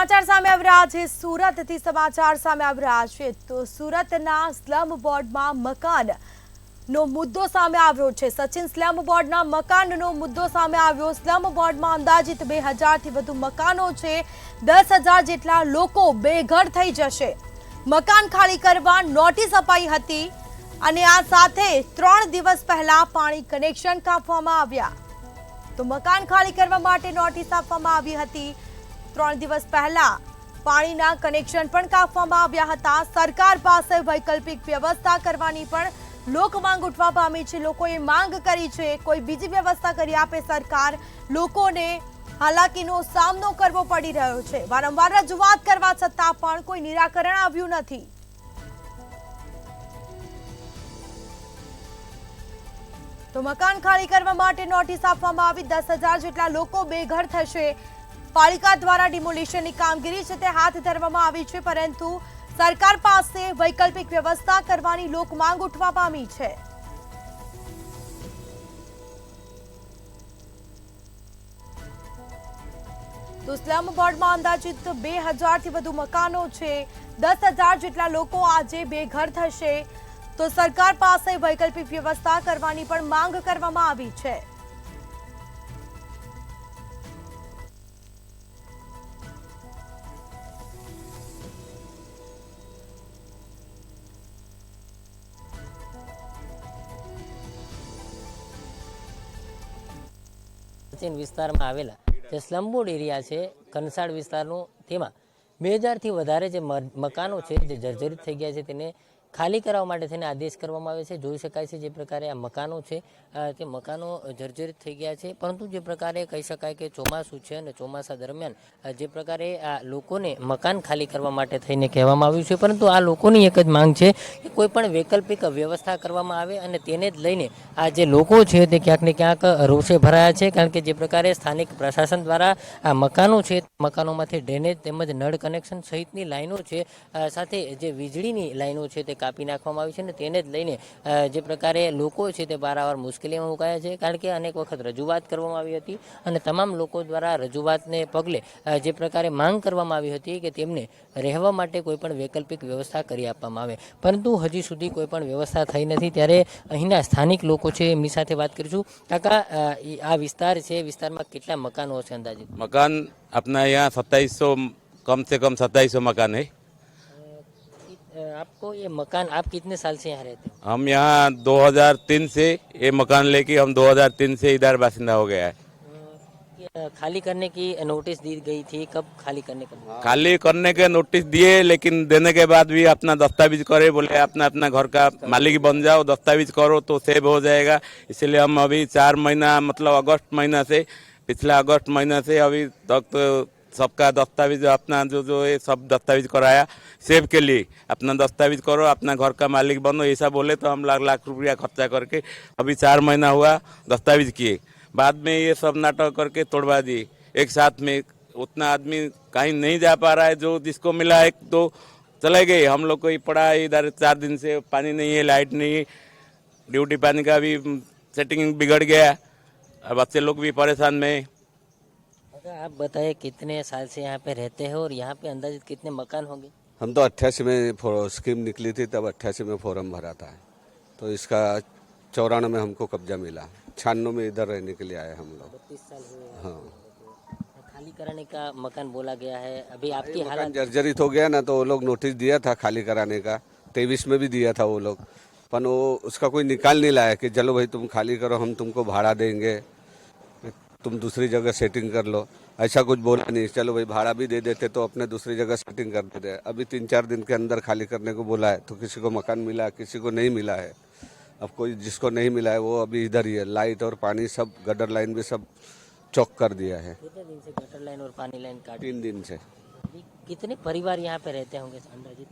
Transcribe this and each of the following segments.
સમાચાર સામે આવી રહ્યા છે સુરતથી સમાચાર સામે આવી રહ્યા છે તો સુરતના સ્લમ બોર્ડમાં મકાનનો મુદ્દો સામે આવ્યો છે। સચિન સ્લમ બોર્ડના મકાનનો મુદ્દો સામે આવ્યો। સ્લમ બોર્ડમાં અંદાજિત 2000 થી વધુ મકાનો છે। 10,000 જેટલા લોકો બેઘર થઈ જશે। મકાન ખાલી કરવા નોટિસ અપાઈ હતી અને આ સાથે 3 દિવસ પહેલા પાણી કનેક્શન કાપવામાં આવ્યા। તો મકાન ખાલી કરવા માટે નોટિસ આપવામાં આવી હતી। 3 દિવસ પહેલા પાણીના કનેક્શન પણ કાપવામાં આવ્યા હતા। સરકાર પાસે વૈકલ્પિક વ્યવસ્થા કરવાની પણ લોક માંગ ઉઠવા પામી છે। લોકોએ માંગ કરી છે કોઈ બીજી વ્યવસ્થા કરી આપે સરકાર। લોકોને હાલાકીનો સામનો કરવો પડી રહ્યો છે। વારંવાર રજૂઆત કરવા છતાં પણ કોઈ નિરાકરણ આવ્યું નથી। તો મકાન ખાલી કરવા માટે નોટિસ આપવામાં આવી। 10,000 જેટલા લોકો બેઘર થશે। પાલિકા દ્વારા ડિમોલિશનની કામગીરી છે તે હાથ ધરવામાં આવી છે, પરંતુ સરકાર પાસે વૈકલ્પિક વ્યવસ્થા કરવાની લોક માંગ ઉઠવા પામી છે। તો સ્લમ બોર્ડમાં અંદાજિત 2000 થી વધુ મકાનો છે। 10,000 જેટલા લોકો આજે બેઘર થશે। તો સરકાર પાસે વૈકલ્પિક વ્યવસ્થા કરવાની પણ માંગ કરવામાં આવી છે। વિસ્તારમાં આવેલા જે સ્લમ બોર્ડ એરિયા છે કંસાળ વિસ્તારનો, તેમાં 2000 થી વધારે જે મકાનો છે જે જર્જરિત થઈ ગયા છે તેને ખાલી કરવા માટે થઈને આદેશ કરવામાં આવે છે। જોઈ શકાય છે જે પ્રકારે આ મકાનો છે તે મકાનો જર્જરિત થઈ ગયા છે, પરંતુ જે પ્રકારે કહી શકાય કે ચોમાસું છે અને ચોમાસા દરમિયાન જે પ્રકારે આ લોકોને મકાન ખાલી કરવા માટે થઈને કહેવામાં આવ્યું છે, પરંતુ આ લોકોની એક જ માંગ છે કે કોઈ પણ વૈકલ્પિક વ્યવસ્થા કરવામાં આવે અને તેને જ લઈને આ જે લોકો છે તે ક્યાંક ને ક્યાંક રોષે ભરાયા છે। કારણ કે જે પ્રકારે સ્થાનિક પ્રશાસન દ્વારા આ મકાનો છે મકાનોમાંથી ડ્રેનેજ તેમજ નળ કનેક્શન સહિતની લાઈનો છે, સાથે જે વીજળીની લાઈનો છે તે કાપી નાખવામાં આવી છે અને તેને જ લઈને જે પ્રકારે લોકો છે તે વારંવાર મુશ્કેલીમાં મુકાયા છે। કારણ કે અનેક વખત રજૂઆત કરવામાં આવી હતી અને તમામ લોકો દ્વારા રજૂઆતને પગલે જે પ્રકારે માંગ કરવામાં આવી હતી કે તેમને રહેવા માટે કોઈ પણ વૈકલ્પિક વ્યવસ્થા કરી આપવામાં આવે, પરંતુ હજી સુધી કોઈ પણ વ્યવસ્થા થઈ નથી। ત્યારે અહીંના સ્થાનિક લોકો છે એમની સાથે વાત કરીશું। કાકા, આ વિસ્તાર છે, વિસ્તારમાં કેટલા મકાનો છે અંદાજિત? मकान अपना यहाँ 2700, कम से कम 2700 मकान है। आपको ये मकान, आप कितने साल से यहाँ रहते हैं? हम यहाँ 2003 से ये मकान लेके हम 2003 से इधर बासिंदा हो गया है। ये खाली करने की नोटिस दी गई थी, कब खाली करने का? खाली करने के नोटिस दिए, लेकिन देने के बाद भी अपना दस्तावेज करे, बोले अपना अपना घर का मालिक बन जाओ, दस्तावेज करो तो सेव हो जाएगा। इसलिए हम अभी 4 महीना मतलब अगस्त महीना से, पिछला अगस्त महीना से अभी तक तो सबका दस्तावेज अपना जो है सब दस्तावेज कराया सेव के लिए। अपना दस्तावेज करो, अपना घर का मालिक बनो, ऐसा बोले तो हम लाख लाख रुपया खर्चा करके अभी 4 महीना हुआ दस्तावेज किए। बाद में ये सब नाटक करके तोड़वा दिए। एक साथ में उतना आदमी कहीं नहीं जा पा रहा है, जो जिसको मिला एक तो चले गए। हम लोग को ही पड़ा है इधर 4 दिन से, पानी नहीं है, लाइट नहीं है, ड्यूटी पानी का भी सेटिंग बिगड़ गया। अब बच्चे लोग भी परेशान में। आप बताइए कितने साल से यहाँ पे रहते हैं और यहाँ पे अंदाजित कितने मकान होंगे? हम तो 88 में स्कीम निकली थी, तब 88 में फॉर्म भरा था, तो इसका 94 में हमको कब्जा मिला। 96 में इधर रहने के लिए आए हम लोग। 32 साल हुए। हाँ, खाली कराने का मकान बोला गया है। अभी आपकी मकान हालत जर्जरित हो गया ना, तो वो लोग नोटिस दिया था खाली कराने का। 23 में भी दिया था वो लोग, पर वो उसका कोई निकाल नहीं लाया कि चलो भाई तुम खाली करो, हम तुमको भाड़ा देंगे, तुम दूसरी जगह सेटिंग कर लो, ऐसा कुछ बोला नहीं। चलो भाई भाड़ा भी दे देते तो अपने दूसरी जगह सेटिंग कर देते। अभी 3-4 दिन के अंदर खाली करने को बोला है, तो किसी को मकान मिला, किसी को नहीं मिला है। अब कोई जिसको नहीं मिला है वो अभी इधर ही है। लाइट और पानी सब, गटर लाइन भी सब चौक कर दिया है। कितने दिन से गटर लाइन और पानी लाइन काट? 3 दिन से। अभी कितने परिवार यहाँ पे रहते होंगे अंदाजित?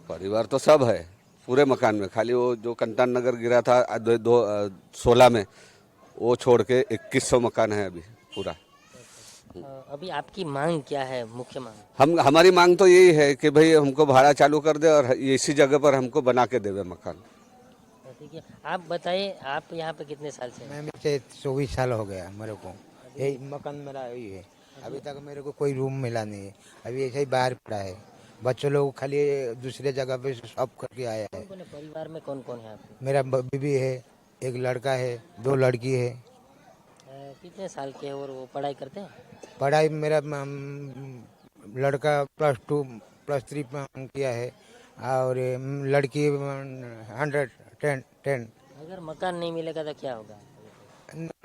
परिवार तो सब है पूरे मकान में, खाली वो जो कंतान नगर गिरा था 2016 में, वो छोड़ के 2100 मकान है अभी पूरा। अभी आपकी मांग क्या है, मुख्य मांग? हमारी मांग तो यही है कि भाई हमको भाड़ा चालू कर दे और इसी जगह पर हमको बना के देवे मकान। ठीक है, आप बताइए आप यहाँ पे कितने साल से? मैं मुझसे 24 साल हो गया मेरे को, यही मकान मेरा यही है। अभी तक मेरे को कोई रूम मिला नहीं है, अभी ऐसे ही बाहर पड़ा है। बच्चों लोग खाली दूसरे जगह पे शॉप करके आया है। कौन है परिवार में, कौन कौन है आपके? मेरा बीवी है, एक लड़का है, 2 लड़की है। कितने साल के हैं और वो पढ़ाई करते हैं? पढ़ाई मेरा लड़का +2 +3 किया है और लड़की 110। अगर मकान नहीं मिलेगा तो क्या होगा?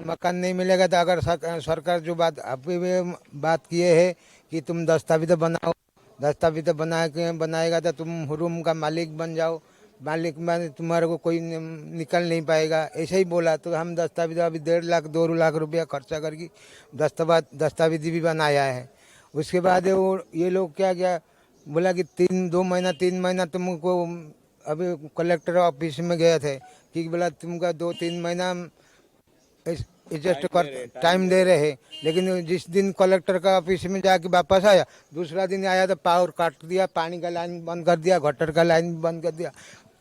मकान नहीं मिलेगा तो अगर सरकार जो बात अभी भी बात किए है कि तुम दस्तावेज बनाओ, दस्तावेज बनाएगा तो तुम रूम का मालिक बन जाओ, मालिक में तुम्हारे को कोई निकल नहीं पाएगा, ऐसे ही बोला। तो हम दस्तावेज अभी 1.5 लाख 2 लाख रुपया खर्चा करके दस्तावेज भी बनाया है। उसके बाद वो ये लोग क्या क्या बोला कि 3 महीना तुमको, अभी कलेक्टर ऑफिस में गए थे कि बोला तुमका 2-3 महीना एडजस्ट कर टाइम दे रहे हैं, लेकिन जिस दिन कलेक्टर का ऑफिस में जाके वापस आया, दूसरा दिन आया तो पावर काट दिया, पानी का लाइन बंद कर दिया, गटर का लाइन बंद कर दिया।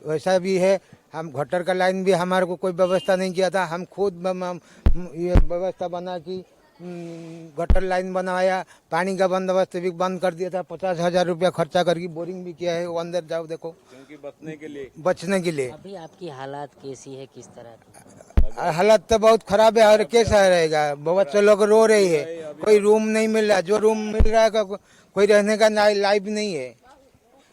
वैसा भी है, हम गटर का लाइन भी हमारे को कोई व्यवस्था नहीं किया था, हम खुद ये व्यवस्था बना कि गटर लाइन बनवाया, पानी का बंदोबस्त भी बंद कर दिया था। 50,000 रुपया खर्चा करके बोरिंग भी किया है। वो अंदर जाओ देखो, क्योंकि बचने के लिए। अभी आपकी हालात कैसी है, किस तरह की? हालत तो बहुत खराब है और कैसा रहेगा, बहुत से लोग रो रही है, कोई रूम नहीं मिल रहा। जो रूम मिल रहा है कोई रहने का लाइफ नहीं है,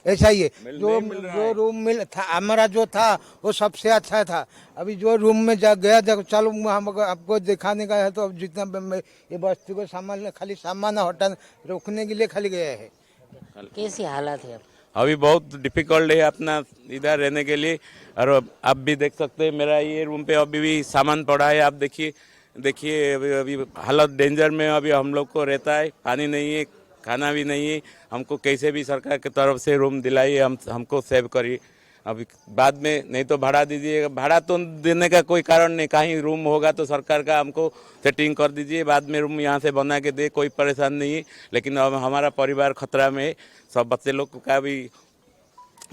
ऐसा ही है। जो रूम मिल था हमारा जो था वो सबसे अच्छा था। अभी जो रूम में जा गया चलो हम आपको दिखाने का है, तो अब जितना ये बस्ती को सामान खाली सामान हटाने रोकने के लिए खाली गया है। कैसी हालात है? अभी बहुत डिफिकल्ट है अपना इधर रहने के लिए। और आप भी देख सकते हैं मेरा ये रूम पे अभी भी सामान पड़ा है। आप देखिए अभी हालत डेंजर में अभी हम लोग को रहता है। पानी नहीं है, खाना भी नहीं है। हमको कैसे भी सरकार की तरफ से रूम दिलाइए, हमको सेव करिए। अभी बाद में नहीं तो भाड़ा दीजिएगा। भाड़ा तो देने का कोई कारण नहीं, कहीं रूम होगा तो सरकार का हमको सेटिंग कर दीजिए, बाद में रूम यहाँ से बना के दे, कोई परेशान नहीं है। लेकिन अब हमारा परिवार खतरा में है। सब बच्चे लोग का भी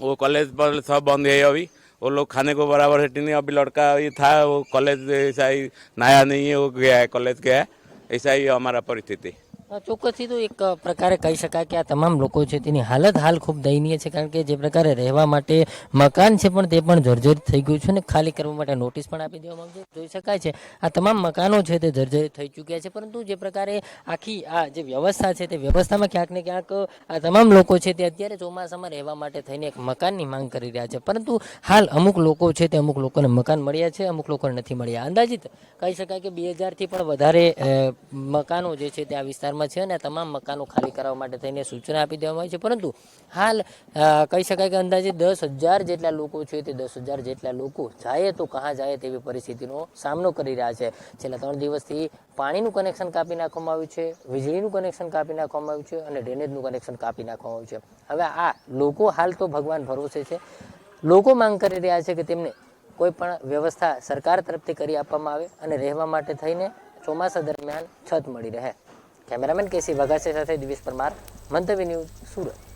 वो कॉलेज पर सब बंद है अभी। वो लोग खाने को बराबर सेटिंग नहीं। अभी लड़का ये था वो कॉलेज ऐसा ही नया नहीं है, वो गया है कॉलेज गया है। ऐसा ही हमारा परिस्थिति। ચોક્કસથી તો એક પ્રકારે કહી શકાય કે આ તમામ લોકો છે તેની હાલત હાલ ખૂબ દયનીય છે, કારણ કે જે પ્રકારે રહેવા માટે મકાન છે પણ તે પણ જર્જરિત થઈ ગયું છે અને ખાલી કરવા માટે નોટિસ પણ આપી દેવામાં આવી છે. જોઈ શકાય છે આ તમામ મકાનો છે તે જર્જરિત થઈ ચૂક્યા છે, પરંતુ જે પ્રકારે આખી આ જે વ્યવસ્થા છે તે વ્યવસ્થામાં ક્યાંક ને ક્યાંક આ તમામ લોકો છે તે અત્યારે ચોમાસામાં રહેવા માટે થઈને એક મકાનની માંગ કરી રહ્યા છે, પરંતુ હાલ અમુક લોકો છે તે અમુક લોકોને મકાન મળ્યા છે, અમુક લોકોને નથી મળ્યા. અંદાજિત કહી શકાય કે 2000થી પણ વધારે મકાનો જે છે તે આ વિસ્તારમાં છે અને તમામ મકાનો ખાલી કરવા માટે થઈને સૂચના આપી દેવામાં આવી છે, પરંતુ હાલ કહી શકાય કે અંદાજે 10,000 જેટલા લોકો છે તે 10,000 જેટલા લોકો જાય તો કહાં જાય તેવી પરિસ્થિતિનો સામનો કરી રહ્યા છે. છેલ્લા 3 દિવસથી પાણીનું કનેક્શન કાપી નાખવામાં આવ્યું છે, વીજળીનું કનેક્શન કાપી નાખવામાં આવ્યું છે અને ડ્રેનેજનું કનેક્શન કાપી નાખવામાં આવ્યું છે. હવે આ લોકો હાલ તો ભગવાન ભરોસે છે. લોકો માંગ કરી રહ્યા છે કે તેમને કોઈ પણ વ્યવસ્થા સરકાર તરફથી કરી આપવામાં આવે અને રહેવા માટે થઈને ચોમાસા દરમિયાન છત મળી રહે. કેમેરામેન કેસી વઘાસે સાથે દિવેશ પરમાર, મંતવ્ય ન્યૂઝ, સુરત.